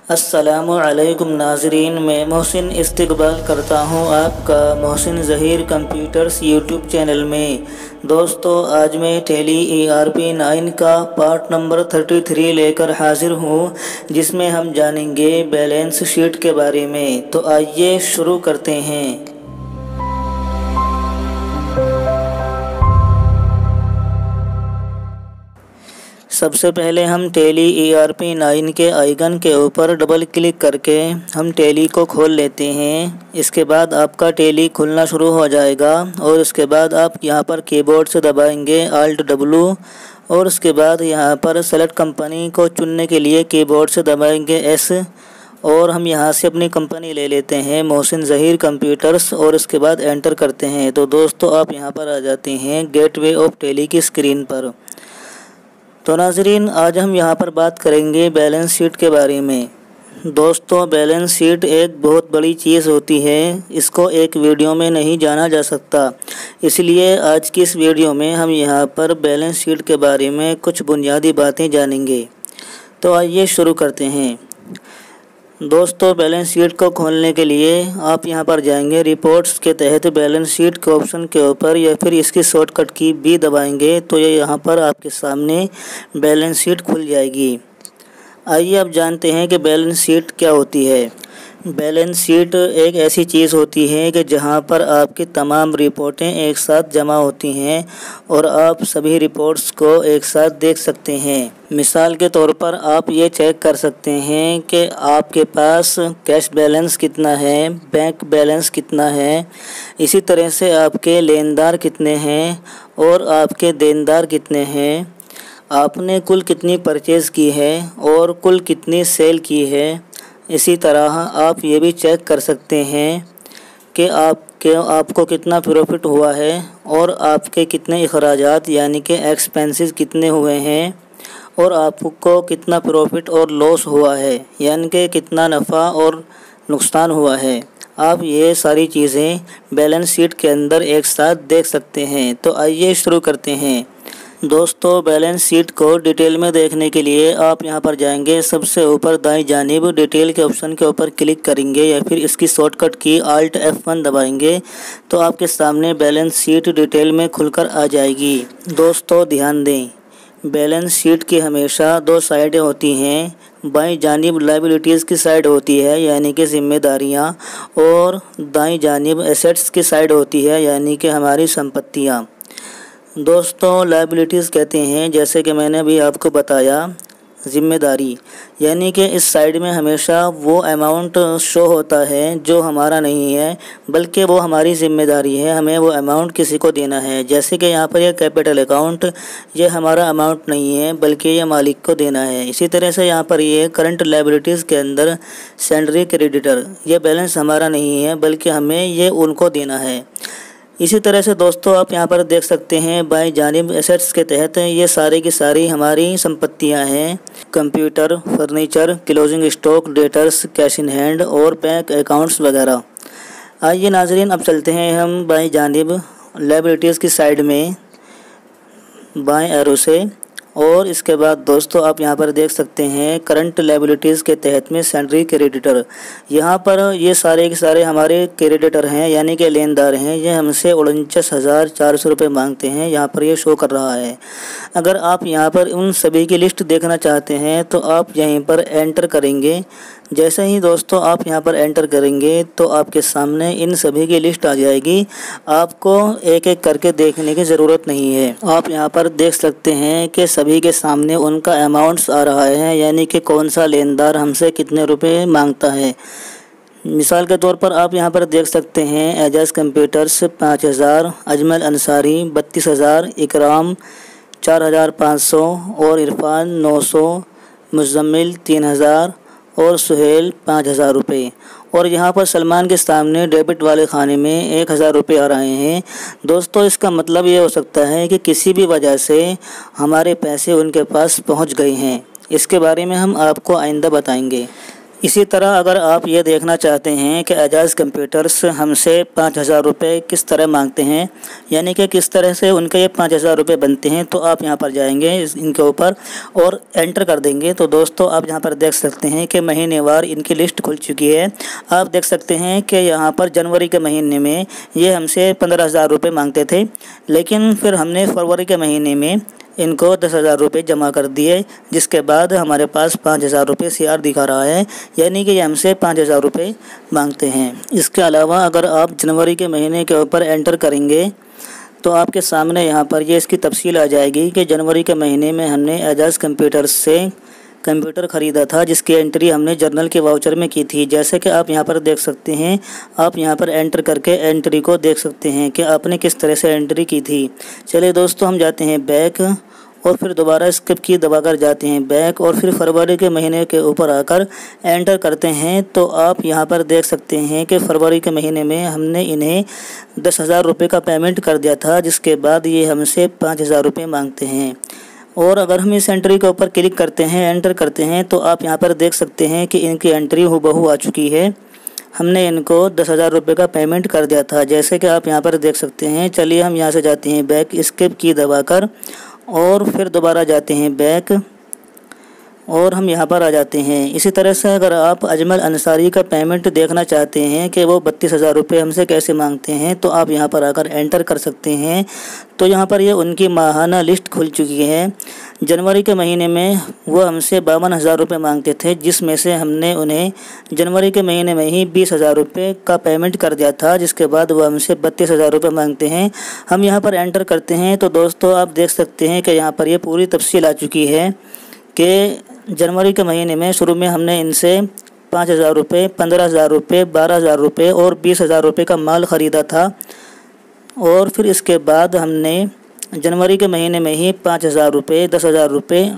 अस्सलामु अलैकुम नाज़रीन, मैं मोहसिन इस्तकबाल करता हूं आपका Mohsin Zaheer computers YouTube channel में। दोस्तों, आज मैं टैली ERP9 का पार्ट नंबर 33 लेकर हाज़िर हूं, जिसमें हम जानेंगे बैलेंस शीट के बारे में। तो आइए शुरू करते हैं। सबसे पहले हम टैली ERP9 के आइकन के ऊपर डबल क्लिक करके हम टैली को खोल लेते हैं। इसके बाद आपका टैली खुलना शुरू हो जाएगा और उसके बाद आप यहां पर कीबोर्ड से दबाएंगे Alt W और उसके बाद यहां पर सेलेक्ट कंपनी को चुनने के लिए कीबोर्ड से दबाएंगे S और हम यहां से अपनी कंपनी ले लेते हैं मोहसिन ज़हीर कंप्यूटर्स और उसके बाद एंटर करते हैं। तो दोस्तों, आप यहां पर आ जाते हैं गेटवे ऑफ टैली की स्क्रीन पर। तो नाज़रीन, आज हम यहाँ पर बात करेंगे बैलेंस शीट के बारे में। दोस्तों, बैलेंस शीट एक बहुत बड़ी चीज़ होती है, इसको एक वीडियो में नहीं जाना जा सकता। इसलिए आज की इस वीडियो में हम यहाँ पर बैलेंस शीट के बारे में कुछ बुनियादी बातें जानेंगे। तो आइए शुरू करते हैं। दोस्तों, बैलेंस शीट को खोलने के लिए आप यहां पर जाएंगे, रिपोर्ट्स के तहत बैलेंस शीट के ऑप्शन के ऊपर या फिर इसकी शॉर्टकट की भी दबाएंगे तो ये यहां पर आपके सामने बैलेंस शीट खुल जाएगी। आइए अब जानते हैं कि बैलेंस शीट क्या होती है। बैलेंस शीट एक ऐसी चीज़ होती है कि जहां पर आपकी तमाम रिपोर्टें एक साथ जमा होती हैं और आप सभी रिपोर्ट्स को एक साथ देख सकते हैं। मिसाल के तौर पर आप ये चेक कर सकते हैं कि आपके पास कैश बैलेंस कितना है, बैंक बैलेंस कितना है, इसी तरह से आपके लेनदार कितने हैं और आपके देनदार कितने हैं, आपने कुल कितनी परचेज़ की है और कुल कितनी सेल की है। इसी तरह आप ये भी चेक कर सकते हैं कि आपको कितना प्रॉफिट हुआ है और आपके कितने अखराजात यानी कि एक्सपेंसेस कितने हुए हैं और आपको कितना प्रॉफिट और लॉस हुआ है यानी कि कितना नफ़ा और नुकसान हुआ है। आप ये सारी चीज़ें बैलेंस शीट के अंदर एक साथ देख सकते हैं। तो आइए शुरू करते हैं। दोस्तों, बैलेंस शीट को डिटेल में देखने के लिए आप यहां पर जाएंगे, सबसे ऊपर दाईं जानिब डिटेल के ऑप्शन के ऊपर क्लिक करेंगे या फिर इसकी शॉर्टकट की Alt F1 दबाएंगे तो आपके सामने बैलेंस शीट डिटेल में खुलकर आ जाएगी। दोस्तों, ध्यान दें, बैलेंस शीट की हमेशा दो साइडें होती हैं। बाईं जानिब लायबिलिटीज़ की साइड होती है यानी कि जिम्मेदारियां और दाईं जानिब एसेट्स की साइड होती है यानी कि हमारी संपत्तियाँ। दोस्तों, लायबिलिटीज़ कहते हैं, जैसे कि मैंने अभी आपको बताया, ज़िम्मेदारी यानी कि इस साइड में हमेशा वो अमाउंट शो होता है जो हमारा नहीं है बल्कि वो हमारी ज़िम्मेदारी है, हमें वो अमाउंट किसी को देना है। जैसे कि यहाँ पर ये कैपिटल अकाउंट, ये हमारा अमाउंट नहीं है बल्कि ये मालिक को देना है। इसी तरह से यहाँ पर ये करंट लायबिलिटीज़ के अंदर सैलरी क्रेडिटर, ये बैलेंस हमारा नहीं है बल्कि हमें ये उनको देना है। इसी तरह से दोस्तों, आप यहाँ पर देख सकते हैं बाईं जानिब एसेट्स के तहत ये सारी की सारी हमारी संपत्तियाँ हैं, computer, furniture, closing stock, debtors, cash in hand और बैंक अकाउंट्स वगैरह। आइए नाजरीन, अब चलते हैं हम बाईं जानिब लायबिलिटीज़ की साइड में बाएं एरो से और इसके बाद दोस्तों, आप यहाँ पर देख सकते हैं करंट लायबिलिटीज़ के तहत में सैलरी क्रेडिटर। यहाँ पर ये सारे के सारे हमारे क्रेडिटर हैं यानी कि लेनदार हैं। ये हमसे 49,400 रुपये मांगते हैं, यहाँ पर ये शो कर रहा है। अगर आप यहाँ पर उन सभी की लिस्ट देखना चाहते हैं तो आप यहीं पर एंटर करेंगे। जैसे ही दोस्तों आप यहाँ पर एंटर करेंगे तो आपके सामने इन सभी की लिस्ट आ जाएगी। आपको एक एक करके देखने की ज़रूरत नहीं है। आप यहाँ पर देख सकते हैं कि सभी के सामने उनका अमाउंट्स आ रहा है यानी कि कौन सा लेनदार हमसे कितने रुपए मांगता है। मिसाल के तौर पर आप यहाँ पर देख सकते हैं एजाज कंप्यूटर्स 5,000, अजमल अंसारी 32,000, इकराम 4,500 और इरफान 900, मुज़म्मिल 3,000 और सुहेल 5,000 रुपये। और यहाँ पर सलमान के सामने डेबिट वाले खाने में 1,000 रुपये आ रहे हैं। दोस्तों, इसका मतलब ये हो सकता है कि किसी भी वजह से हमारे पैसे उनके पास पहुँच गए हैं। इसके बारे में हम आपको आइंदा बताएंगे। इसी तरह अगर आप ये देखना चाहते हैं कि एजाज कंप्यूटर्स हमसे 5,000 रुपये किस तरह मांगते हैं, यानी कि किस तरह से उनके ये 5,000 रुपये बनते हैं, तो आप यहाँ पर जाएंगे इनके ऊपर और एंटर कर देंगे। तो दोस्तों आप यहाँ पर देख सकते हैं कि महीनेवार इनकी लिस्ट खुल चुकी है। आप देख सकते हैं कि यहाँ पर जनवरी के महीने में ये हमसे 15,000 रुपये मांगते थे, लेकिन फिर हमने फरवरी के महीने में इनको 10,000 रुपये जमा कर दिए, जिसके बाद हमारे पास 5,000 रुपये CR दिखा रहा है, यानी कि ये हमसे 5,000 रुपये मांगते हैं। इसके अलावा अगर आप जनवरी के महीने के ऊपर एंटर करेंगे तो आपके सामने यहाँ पर ये इसकी तफसील आ जाएगी कि जनवरी के महीने में हमने एजाज कंप्यूटर्स से कंप्यूटर ख़रीदा था, जिसकी एंट्री हमने जर्नल के वाउचर में की थी। जैसे कि आप यहाँ पर देख सकते हैं, आप यहाँ पर एंटर करके एंट्री को देख सकते हैं कि आपने किस तरह से एंट्री की थी। चलिए दोस्तों हम जाते हैं बैक और फिर दोबारा स्किप की दबाकर जाते हैं बैक और फिर फरवरी के महीने के ऊपर आकर एंटर करते हैं। तो आप यहाँ पर देख सकते हैं कि फरवरी के महीने में हमने इन्हें 10,000 रुपये का पेमेंट कर दिया था, जिसके बाद ये हमसे 5,000 रुपये मांगते हैं। और अगर हम इस एंट्री के ऊपर क्लिक करते हैं, एंटर करते हैं, तो आप यहाँ पर देख सकते हैं कि इनकी एंट्री हूबहू आ चुकी है। हमने इनको 10,000 रुपये का पेमेंट कर दिया था, जैसे कि आप यहाँ पर देख सकते हैं। चलिए हम यहाँ से जाते हैं बैक, स्किप की दबाकर और फिर दोबारा जाते हैं बैक और हम यहाँ पर आ जाते हैं। इसी तरह से अगर आप अजमल अंसारी का पेमेंट देखना चाहते हैं कि वो 32,000 रुपये हमसे कैसे मांगते हैं, तो आप यहाँ पर आकर एंटर कर सकते हैं। तो यहाँ पर ये उनकी माहाना लिस्ट खुल चुकी है। जनवरी के महीने में वो हमसे 52,000 रुपये मांगते थे, जिसमें से हमने उन्हें जनवरी के महीने में ही 20,000 रुपये का पेमेंट कर दिया था, जिसके बाद वो हमसे 32,000 रुपये मांगते हैं। हम यहाँ पर एंटर करते हैं तो दोस्तों आप देख सकते हैं कि यहाँ पर ये पूरी तफसील आ चुकी है कि जनवरी के महीने में शुरू में हमने इनसे 5,000 रुपये, 15,000 रुपये, 12,000 रुपये और 20,000 रुपये का माल ख़रीदा था। और फिर इसके बाद हमने जनवरी के महीने में ही 5,000 रुपये, 10,000 रुपये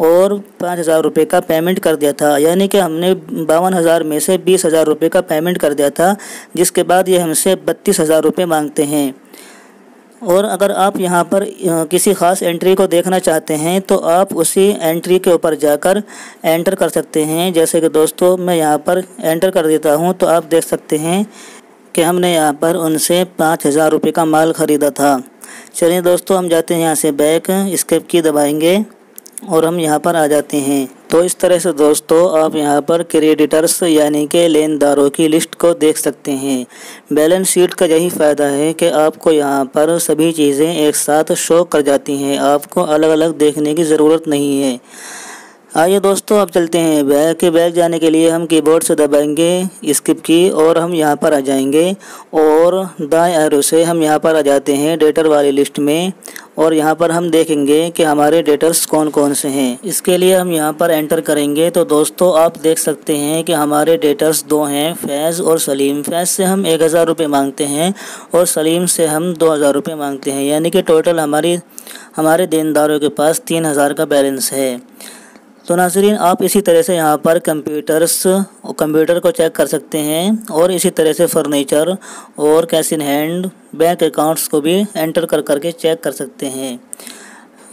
और 5,000 रुपये का पेमेंट कर दिया था, यानी कि हमने 52,000 में से 20,000 रुपये का पेमेंट कर दिया था, जिसके बाद ये हमसे 32,000 रुपये मांगते हैं। और अगर आप यहाँ पर किसी ख़ास एंट्री को देखना चाहते हैं तो आप उसी एंट्री के ऊपर जाकर एंटर कर सकते हैं। जैसे कि दोस्तों मैं यहाँ पर एंटर कर देता हूँ, तो आप देख सकते हैं कि हमने यहाँ पर उनसे 5,000 रुपये का माल ख़रीदा था। चलिए दोस्तों हम जाते हैं यहाँ से बैक, स्किप की दबाएंगे और हम यहाँ पर आ जाते हैं। तो इस तरह से दोस्तों आप यहाँ पर क्रेडिटर्स यानी कि लेनदारों की लिस्ट को देख सकते हैं। बैलेंस शीट का यही फ़ायदा है कि आपको यहाँ पर सभी चीज़ें एक साथ शो कर जाती हैं, आपको अलग अलग देखने की ज़रूरत नहीं है। आइए दोस्तों अब चलते हैं बैक। बैक जाने के लिए हम कीबोर्ड से दबाएंगे स्किप की और हम यहाँ पर आ जाएंगे और दाएं एरो से हम यहाँ पर आ जाते हैं डेटर वाली लिस्ट में और यहाँ पर हम देखेंगे कि हमारे डेटर्स कौन कौन से हैं। इसके लिए हम यहाँ पर एंटर करेंगे तो दोस्तों आप देख सकते हैं कि हमारे डेटर्स 2 हैं, फैज़ और सलीम। फैज़ से हम 1,000 रुपये मांगते हैं और सलीम से हम 2,000 रुपये मांगते हैं, यानी कि टोटल हमारे देनदारों के पास 3,000 का बैलेंस है। तो नाज़रीन आप इसी तरह से यहाँ पर कंप्यूटर को चेक कर सकते हैं और इसी तरह से फर्नीचर और cash in hand bank accounts को भी एंटर कर करके चेक कर सकते हैं।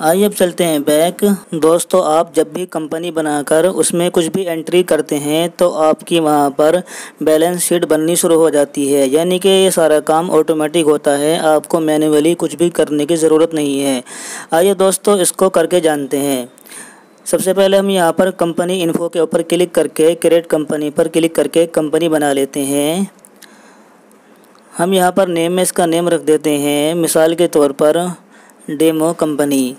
आइए अब चलते हैं बैक। दोस्तों आप जब भी कंपनी बनाकर उसमें कुछ भी एंट्री करते हैं तो आपकी वहाँ पर बैलेंस शीट बननी शुरू हो जाती है, यानी कि ये सारा काम ऑटोमेटिक होता है, आपको मैन्युअली कुछ भी करने की ज़रूरत नहीं है। आइए दोस्तों इसको करके जानते हैं। सबसे पहले हम यहाँ पर कंपनी इन्फो के ऊपर क्लिक करके क्रिएट कंपनी पर क्लिक करके कंपनी बना लेते हैं। हम यहाँ पर नेम में इसका नेम रख देते हैं, मिसाल के तौर पर डेमो कंपनी,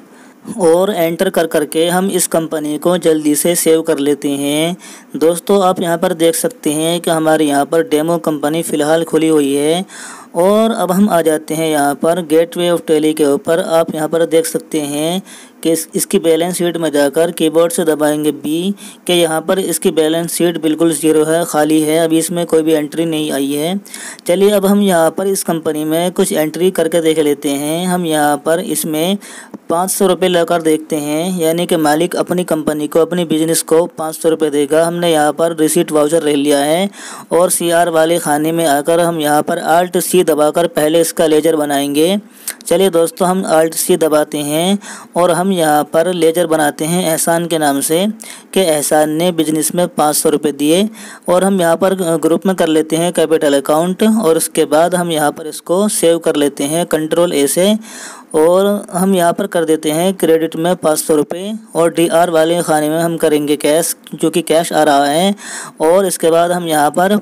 और एंटर कर करके हम इस कंपनी को जल्दी से सेव कर लेते हैं। दोस्तों आप यहाँ पर देख सकते हैं कि हमारे यहाँ पर डेमो कंपनी फ़िलहाल खुली हुई है। और अब हम आ जाते हैं यहाँ पर गेटवे ऑफ टैली के ऊपर। आप यहाँ पर देख सकते हैं कि इसकी बैलेंस शीट में जाकर कीबोर्ड से दबाएंगे बी कि यहाँ पर इसकी बैलेंस शीट बिल्कुल ज़ीरो है, खाली है, अभी इसमें कोई भी एंट्री नहीं आई है। चलिए अब हम यहाँ पर इस कंपनी में कुछ एंट्री करके देख लेते हैं। हम यहाँ पर इसमें 500 रुपये लेकर देखते हैं, यानी कि मालिक अपनी कंपनी को, अपनी बिजनेस को 500 रुपये देगा। हमने यहाँ पर रिसीट वाउचर ले लिया है और CR वाले खाने में आकर हम यहाँ पर Alt C दबाकर पहले इसका लेजर बनाएंगे। चलिए दोस्तों, हम Alt C दबाते हैं और हम यहाँ पर लेजर बनाते हैं एहसान के नाम से कि एहसान ने बिजनेस में 500 रुपये दिए। और हम यहाँ पर ग्रुप में कर लेते हैं कैपिटल अकाउंट और उसके बाद हम यहाँ पर इसको सेव कर लेते हैं Ctrl A से। और हम यहाँ पर कर देते हैं क्रेडिट में 500 रुपये और DR वाले खाने में हम करेंगे कैश, जो कि कैश आ रहा है। और इसके बाद हम यहाँ पर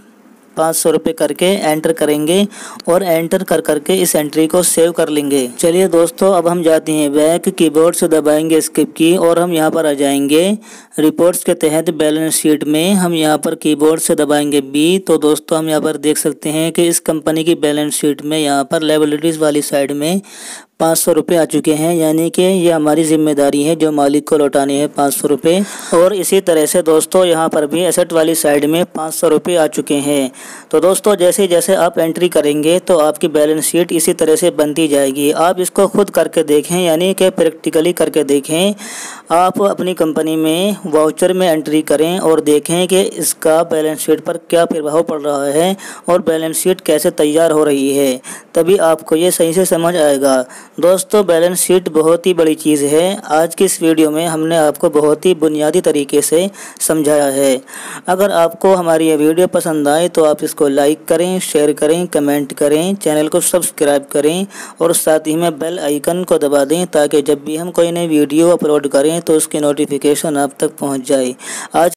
500 रुपये करके एंटर करेंगे और एंटर कर करके इस एंट्री को सेव कर लेंगे। चलिए दोस्तों, अब हम जाते हैं बैक, कीबोर्ड से दबाएंगे एस्केप की और हम यहाँ पर आ जाएंगे रिपोर्ट्स के तहत बैलेंस शीट में। हम यहाँ पर कीबोर्ड से दबाएंगे B। तो दोस्तों, हम यहाँ पर देख सकते हैं कि इस कंपनी की बैलेंस शीट में यहाँ पर लायबिलिटीज़ वाली साइड में 500 रुपये आ चुके हैं, यानी कि ये हमारी जिम्मेदारी है जो मालिक को लौटानी है 500 रुपये। और इसी तरह से दोस्तों यहाँ पर भी एसेट वाली साइड में 500 रुपये आ चुके हैं। तो दोस्तों, जैसे जैसे आप एंट्री करेंगे तो आपकी बैलेंस शीट इसी तरह से बनती जाएगी। आप इसको खुद करके देखें, यानी कि प्रैक्टिकली करके देखें। आप अपनी कंपनी में वाउचर में एंट्री करें और देखें कि इसका बैलेंस शीट पर क्या प्रभाव पड़ रहा है और बैलेंस शीट कैसे तैयार हो रही है, तभी आपको ये सही से समझ आएगा। दोस्तों, बैलेंस शीट बहुत ही बड़ी चीज़ है। आज की इस वीडियो में हमने आपको बहुत ही बुनियादी तरीके से समझाया है। अगर आपको हमारी ये वीडियो पसंद आए तो आप इसको लाइक करें, शेयर करें, कमेंट करें, चैनल को सब्सक्राइब करें और साथ ही में बेल आइकन को दबा दें ताकि जब भी हम कोई नई वीडियो अपलोड करें तो उसकी नोटिफिकेशन आप तक पहुंच जाए। आज